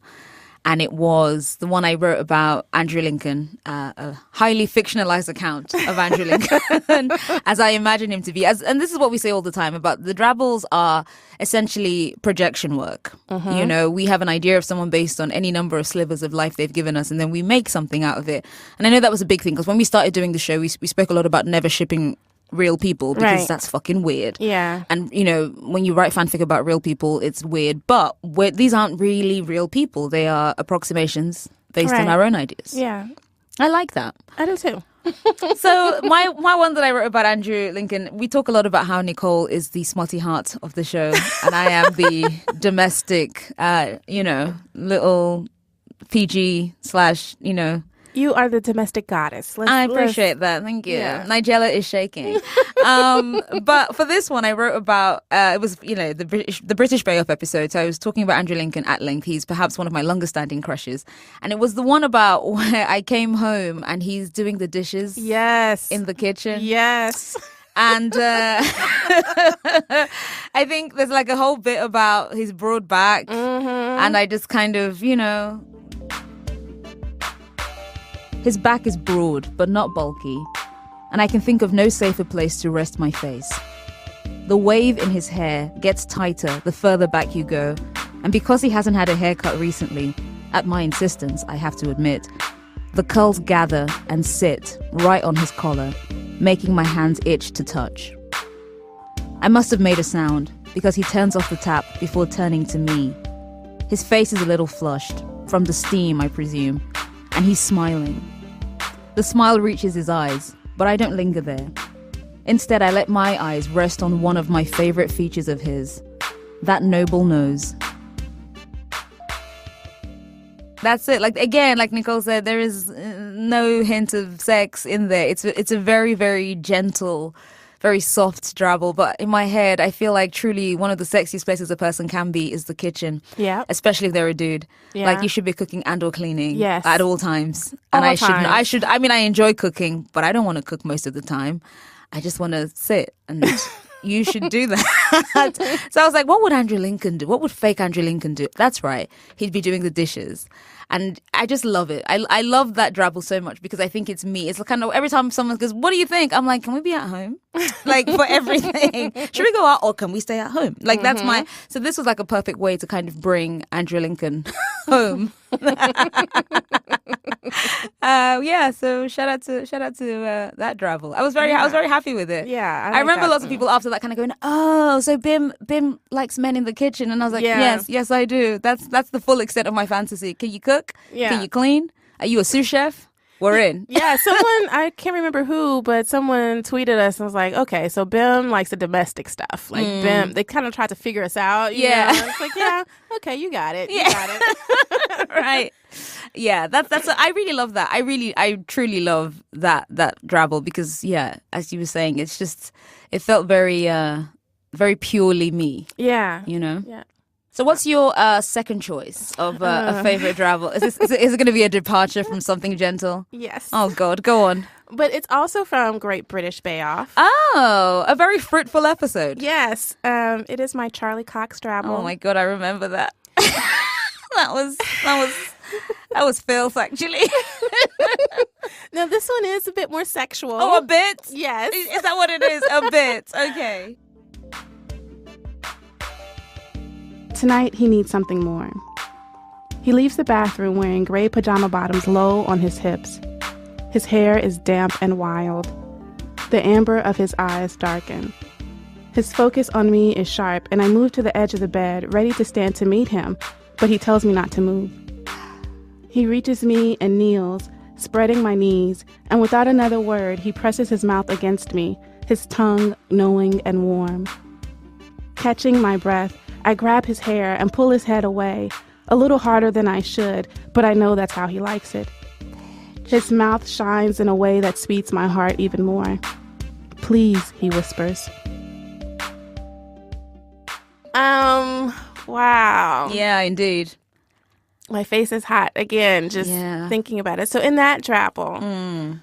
And it was the one I wrote about Andrew Lincoln, a highly fictionalized account of Andrew Lincoln, as I imagine him to be. And this is what we say all the time about the Drabbles are essentially projection work. You know, we have an idea of someone based on any number of slivers of life they've given us, and then we make something out of it. And I know that was a big thing because when we started doing the show, we spoke a lot about never shipping real people because that's fucking weird. Yeah. And, you know, when you write fanfic about real people, it's weird. But these aren't really real people. They are approximations based on our own ideas. Yeah. I like that. I do too. So my one that I wrote about Andrew Lincoln, we talk a lot about how Nicole is the smutty heart of the show. And I am the domestic, little PG / You are the domestic goddess. I appreciate that. Thank you. Yeah. Nigella is shaking. But for this one, I wrote about, it was, the British Bake Off episode. So I was talking about Andrew Lincoln at length. He's perhaps one of my longest standing crushes. And it was the one about where I came home and he's doing the dishes. Yes. In the kitchen. Yes. And I think there's like a whole bit about his broad back. And I just kind of, his back is broad, but not bulky, and I can think of no safer place to rest my face. The wave in his hair gets tighter the further back you go, and because he hasn't had a haircut recently, at my insistence, I have to admit, the curls gather and sit right on his collar, making my hands itch to touch. I must have made a sound, because he turns off the tap before turning to me. His face is a little flushed, from the steam, I presume, and he's smiling. The smile reaches his eyes, but I don't linger there. Instead, I let my eyes rest on one of my favorite features of his, that noble nose. That's it. Like Nicole said, there is no hint of sex in there. It's a very, very gentle, very soft Drabble, but in my head, I feel like truly one of the sexiest places a person can be is the kitchen. Yeah. Especially if they're a dude. Yeah. Like you should be cooking and or cleaning. Yes. At all times. All And times. I enjoy cooking, but I don't want to cook most of the time. I just want to sit and you should do that. So I was like, what would Andrew Lincoln do? What would fake Andrew Lincoln do? That's right. He'd be doing the dishes. And I just love it. I love that Drabble so much because I think it's me. It's kind of every time someone goes, what do you think? I'm like, can we be at home? Like for everything. Should we go out or can we stay at home? Like that's so this was like a perfect way to kind of bring Andrew Lincoln home. So shout out to that Drabble. I was very happy with it. Yeah. I remember lots of people after that kind of going, oh, so Bim likes men in the kitchen. And I was like, yes, I do. That's the full extent of my fantasy. Can you cook? Yeah. Can you clean? Are you a sous chef? We're in. Yeah, someone, I can't remember who, but someone tweeted us and was like, okay, so Bim likes the domestic stuff. Like Bim, they kind of tried to figure us out. You know? It's like, yeah, okay, you got it. You got it. Right. Yeah, I really love that. I truly love that Drabble because, as you were saying, it's just, it felt very, very purely me. Yeah. Yeah. So what's your second choice of a favorite Drabble? Is it going to be a departure from something gentle? Yes. Oh, God. Go on. But it's also from Great British Bake Off. Oh, a very fruitful episode. Yes. It is my Charlie Cox Drabble. Oh, my God. I remember that. That was filth, actually. Now, this one is a bit more sexual. Oh, a bit? Yes. Is that what it is? A bit. Okay. Tonight, he needs something more. He leaves the bathroom wearing gray pajama bottoms low on his hips. His hair is damp and wild. The amber of his eyes darken. His focus on me is sharp, and I move to the edge of the bed, ready to stand to meet him, but he tells me not to move. He reaches me and kneels, spreading my knees, and without another word, he presses his mouth against me, his tongue knowing and warm. Catching my breath, I grab his hair and pull his head away, a little harder than I should, but I know that's how he likes it. His mouth shines in a way that sweets my heart even more. Please, he whispers. Wow. Yeah, indeed. My face is hot again, just thinking about it. So in that drabble,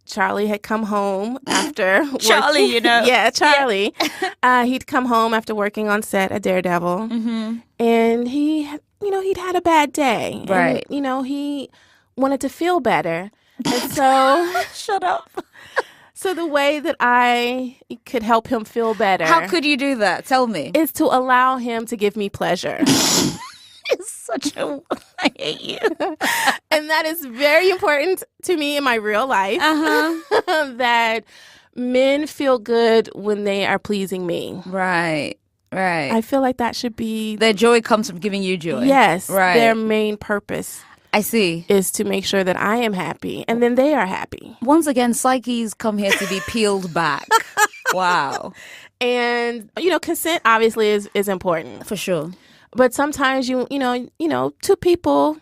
Charlie had come home after Charlie, you know. Yeah, Charlie. He'd come home after working on set at Daredevil. And he'd had a bad day. Right. And, he wanted to feel better. And so... Shut up. So the way that I could help him feel better... How could you do that? Tell me. Is to allow him to give me pleasure. It's such a... I hate you. And that is very important to me in my real life. That men feel good when they are pleasing me. Right. I feel like that should be... Their joy comes from giving you joy. Yes. Right. Their main purpose. I see. Is to make sure that I am happy and then they are happy. Once again, psyches come here to be peeled back. Wow. And, consent obviously is important. For sure. But sometimes two people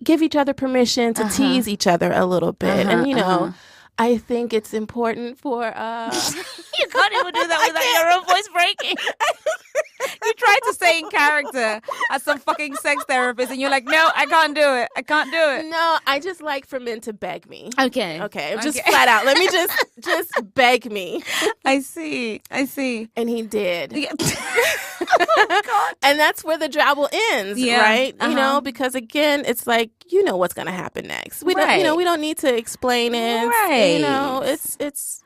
give each other permission to tease each other a little bit. And, I think it's important for... You can't even do that without your own voice breaking. You tried to stay in character as some fucking sex therapist, and you're like, no, I can't do it. I can't do it. No, I just like for men to beg me. Okay. Just flat out. Let me just beg me. I see. And he did. Yeah. Oh, God. And that's where the drabble ends, right? Because again, it's like, what's going to happen next. We don't need to explain it. Right.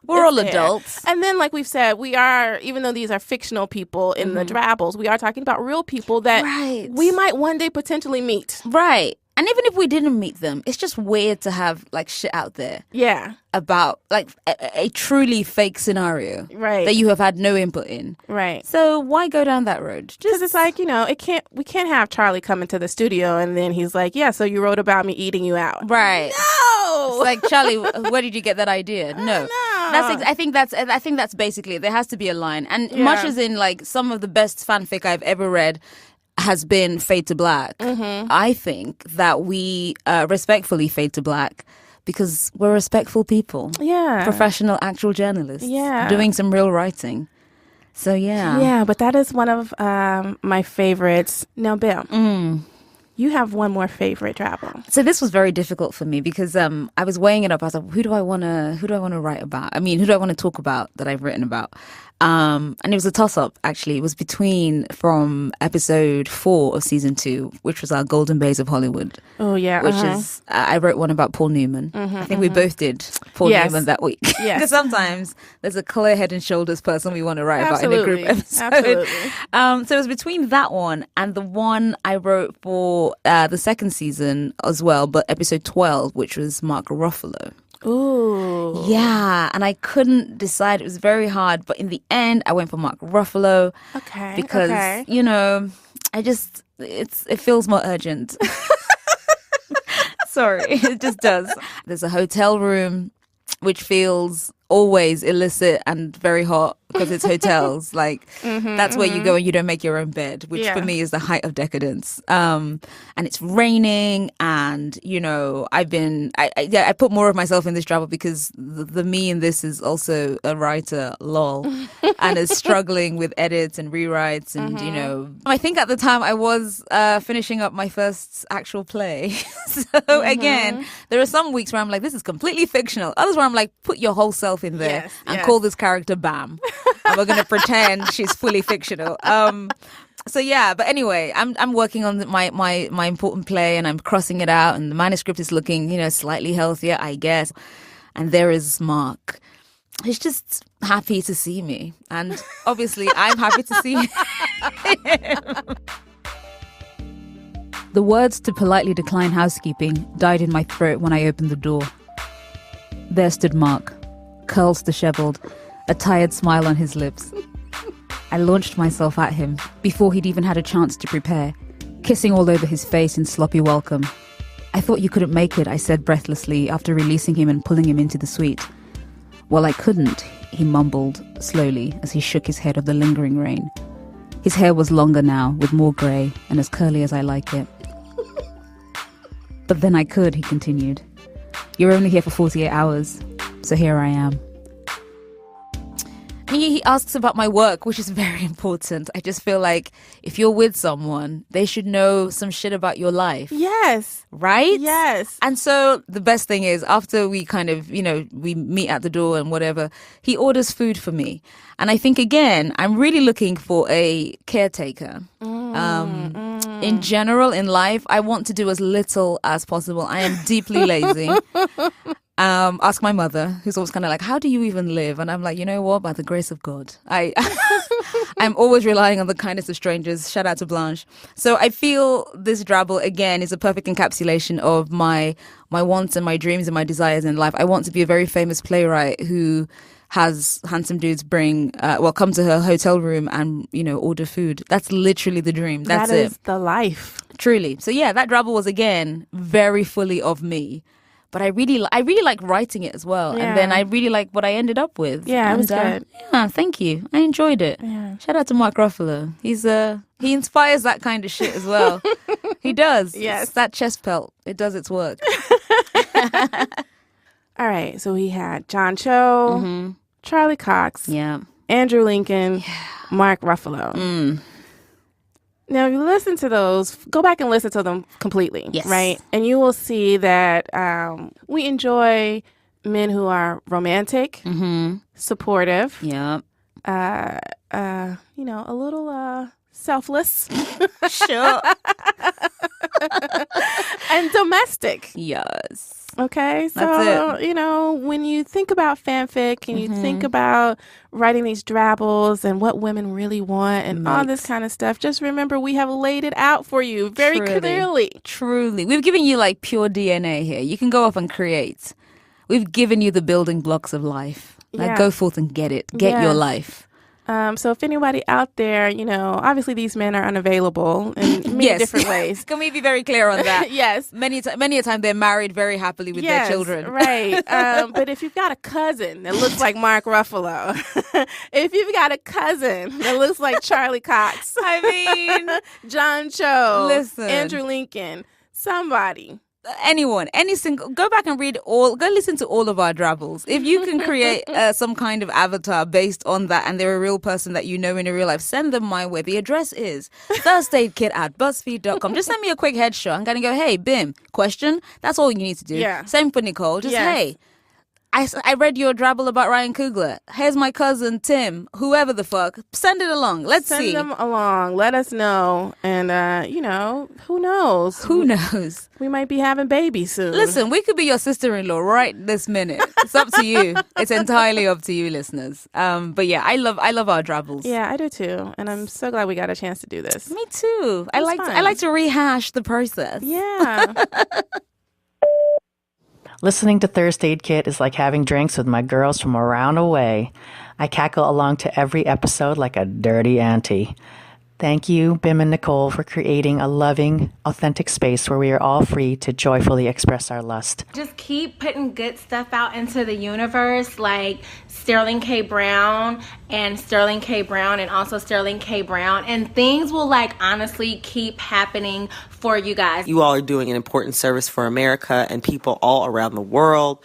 We're all adults. And then, like we've said, we are, even though these are fictional people in the drabbles, we are talking about real people that we might one day potentially meet. Right. And even if we didn't meet them, it's just weird to have like shit out there. Yeah. About like a truly fake scenario. Right. That you have had no input in. Right. So why go down that road? Because it's like, we can't have Charlie come into the studio and then he's like, yeah, so you wrote about me eating you out. Right. No. It's like, Charlie, where did you get that idea? No. I think that's basically it. There has to be a line. And much as in like some of the best fanfic I've ever read has been Fade to Black. I think that we respectfully fade to black because we're respectful people. Yeah. Professional, actual journalists. Yeah. Doing some real writing. So, yeah. Yeah, but that is one of my favorites. Now, Bim, you have one more favorite drabble. So this was very difficult for me because I was weighing it up. I was like, who do I want to write about? I mean, who do I want to talk about that I've written about? And it was a toss-up, actually. It was from episode 4 of season 2, which was our Golden Bays of Hollywood. Oh, yeah. Which is, I wrote one about Paul Newman. I think we both did Paul Newman that week. Yes. Because sometimes there's a clear head and shoulders person we want to write about in a group episode. Absolutely. So it was between that one and the one I wrote for the second season as well, but episode 12, which was Mark Ruffalo. Ooh. Yeah, and I couldn't decide. It was very hard, but in the end, I went for Mark Ruffalo. Okay. Because, it feels more urgent. Sorry, it just does. There's a hotel room which feels always illicit and very hot because it's hotels. Like, that's where you go and you don't make your own bed, which for me is the height of decadence. And it's raining and, I put more of myself in this drabble because the me in this is also a writer, lol, and is struggling with edits and rewrites. And, I think at the time I was finishing up my first actual play. So again, there are some weeks where I'm like, this is completely fictional. Others where I'm like, put your whole self in there and call this character Bam. And we're going to pretend she's fully fictional. So yeah, but anyway, I'm working on my important play and I'm crossing it out and the manuscript is looking, slightly healthier, I guess. And there is Mark. He's just happy to see me. And obviously I'm happy to see him. The words to politely decline housekeeping died in my throat when I opened the door. There stood Mark, curls disheveled, a tired smile on his lips. I launched myself at him before he'd even had a chance to prepare, kissing all over his face in sloppy welcome. I thought you couldn't make it, I said breathlessly after releasing him and pulling him into the suite. Well, I couldn't, he mumbled slowly as he shook his head of the lingering rain. His hair was longer now, with more grey and as curly as I like it. But then I could, he continued. You're only here for 48 hours, so here I am. He asks about my work, which is very important. I just feel like if you're with someone, they should know some shit about your life. Yes. Right? Yes. And so the best thing is after we kind of, we meet at the door and whatever, he orders food for me. And I think, again, I'm really looking for a caretaker. In general, in life, I want to do as little as possible. I am deeply lazy. Ask my mother, who's always kind of like, how do you even live? And I'm like, you know what? By the grace of God. I'm always relying on the kindness of strangers. Shout out to Blanche. So I feel this drabble, again, is a perfect encapsulation of my wants and my dreams and my desires in life. I want to be a very famous playwright who has handsome dudes come to her hotel room and, order food. That's literally the dream. That's it. That is the life. Truly. So yeah, that drabble was, again, very fully of me. But I really like writing it as well. Yeah. And then I really like what I ended up with. Yeah, it was good. Yeah, thank you. I enjoyed it. Yeah. Shout out to Mark Ruffalo. He inspires that kind of shit as well. He does. Yes. It's that chest pelt. It does its work. All right. So we had John Cho, Charlie Cox, Andrew Lincoln, Mark Ruffalo. Now, if you listen to those, go back and listen to them completely, right? And you will see that we enjoy men who are romantic, supportive, a little selfless, sure, and domestic. Yes. Okay, so, That's it. When you think about fanfic and you think about writing these drabbles and what women really want and all this kind of stuff, just remember we have laid it out for you very clearly. Truly. We've given you like pure DNA here. You can go off and create. We've given you the building blocks of life. Like, go forth and get it. Get your life. So if anybody out there, obviously these men are unavailable in many different ways. Can we be very clear on that? Yes. Many a time they're married very happily with their children. Right. But if you've got a cousin that looks like Mark Ruffalo, if you've got a cousin that looks like Charlie Cox, John Cho, Andrew Lincoln, somebody. Anyone, go back and go listen to all of our drabbles. If you can create some kind of avatar based on that and they're a real person that you know in a real life, send them my way. The address is firstaidkit@buzzfeed.com. Just send me a quick headshot. I'm going to go, hey, Bim, question. That's all you need to do. Yeah. Same for Nicole. Just, hey, I read your drabble about Ryan Coogler. Here's my cousin, Tim, whoever the fuck. Send it along. Let's see. Send them along. Let us know. And, who knows? Who knows? We might be having babies soon. Listen, we could be your sister-in-law right this minute. It's up to you. It's entirely up to you, listeners. But yeah, I love our drabbles. Yeah, I do too. And I'm so glad we got a chance to do this. Me too. I like to rehash the process. Yeah. Listening to Thirst Aid Kit is like having drinks with my girls from around away. I cackle along to every episode like a dirty auntie. Thank you, Bim and Nicole, for creating a loving, authentic space where we are all free to joyfully express our lust. Just keep putting good stuff out into the universe, like Sterling K. Brown and Sterling K. Brown and also Sterling K. Brown, and things will honestly keep happening for you guys. You all are doing an important service for America and people all around the world.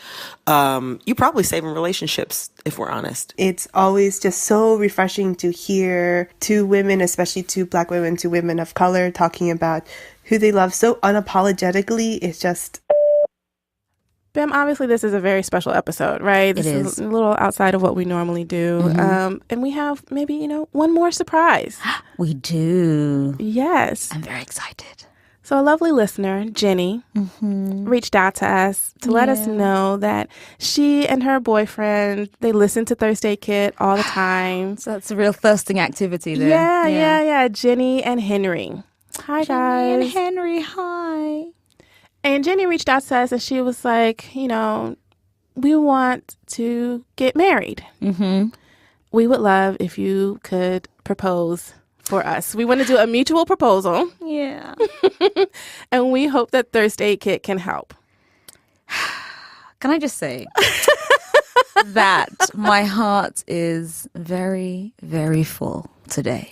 You're probably saving relationships, if we're honest. It's always just so refreshing to hear two women, especially two Black women, two women of color, talking about who they love so unapologetically. It's just... Bim, obviously this is a very special episode, right? This is a little outside of what we normally do. And we have maybe, one more surprise. We do. Yes. I'm very excited. So a lovely listener, Jenny, reached out to us to let us know that she and her boyfriend, they listen to Thirst Aid Kit all the time. So that's a real thirsting activity there. Yeah. Jenny and Henry. Hi, Jenny guys. and Henry, hi. And Jenny reached out to us and she was like, we want to get married. Mm-hmm. We would love if you could propose for us. We want to do a mutual proposal. Yeah. And we hope that Thirst Aid Kit can help. Can I just say that my heart is very, very full today.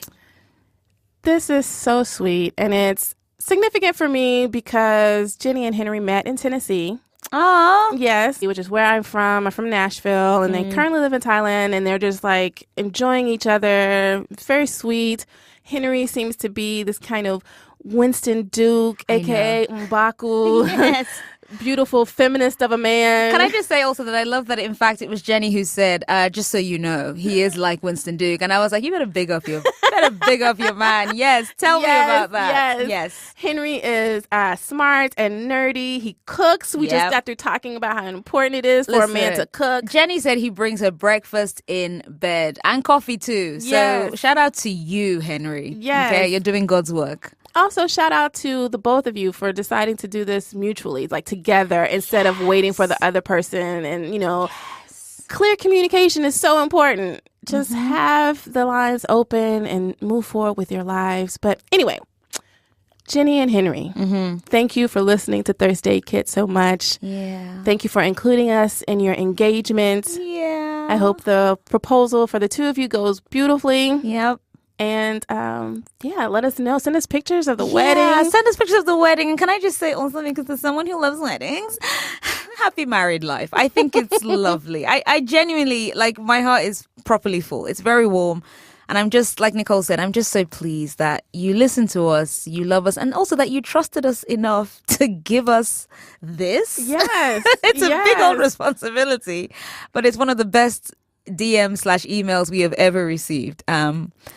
This is so sweet. And it's significant for me because Jenny and Henry met in Tennessee. Oh, yes, which is where I'm from. I'm from Nashville, and they currently live in Thailand, and they're just like enjoying each other. It's very sweet. Henry seems to be this kind of Winston Duke, aka M'Baku. Yes. Beautiful feminist of a man. Can I just say also that I love that, in fact, it was Jenny who said, just so you know, he is like Winston Duke. And I was like, you better big up your man. Yes, tell me about that. Yes. Henry is smart and nerdy. He cooks. We just got through talking about how important it is for a man to cook. Jenny said he brings her breakfast in bed and coffee too. So shout out to you, Henry. Yes. Okay, you're doing God's work. Also, shout out to the both of you for deciding to do this mutually, like together, instead of waiting for the other person. And, clear communication is so important. Just have the lines open and move forward with your lives. But anyway, Jenny and Henry, thank you for listening to Thirst Aid Kit so much. Yeah. Thank you for including us in your engagement. Yeah. I hope the proposal for the two of you goes beautifully. Yep. And let us know. Send us pictures of the wedding. Send us pictures of the wedding. And can I just say also, because there's someone who loves weddings, happy married life. I think it's lovely. I genuinely, my heart is properly full. It's very warm. And I'm just, like Nicole said, I'm just so pleased that you listen to us, you love us, and also that you trusted us enough to give us this. Yes. It's a big old responsibility, but it's one of the best DM/emails we have ever received.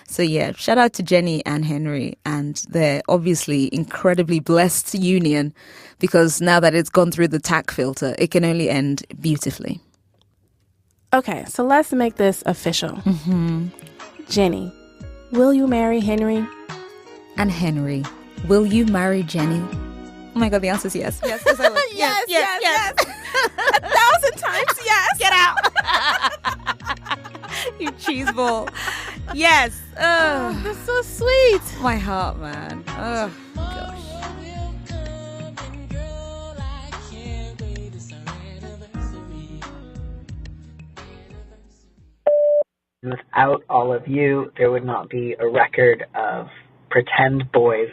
So yeah, shout out to Jenny and Henry and their obviously incredibly blessed union, because now that it's gone through the tack filter, it can only end beautifully. Okay, so let's make this official. Jenny, will you marry Henry? And Henry, will you marry Jenny? Oh my God, the answer is yes. Yes, yes, I will. yes. 1,000 times yes. Get out. You cheeseball. Yes. Oh, that's so sweet. My heart, man. Oh, gosh. Without all of you, there would not be a record of pretend boys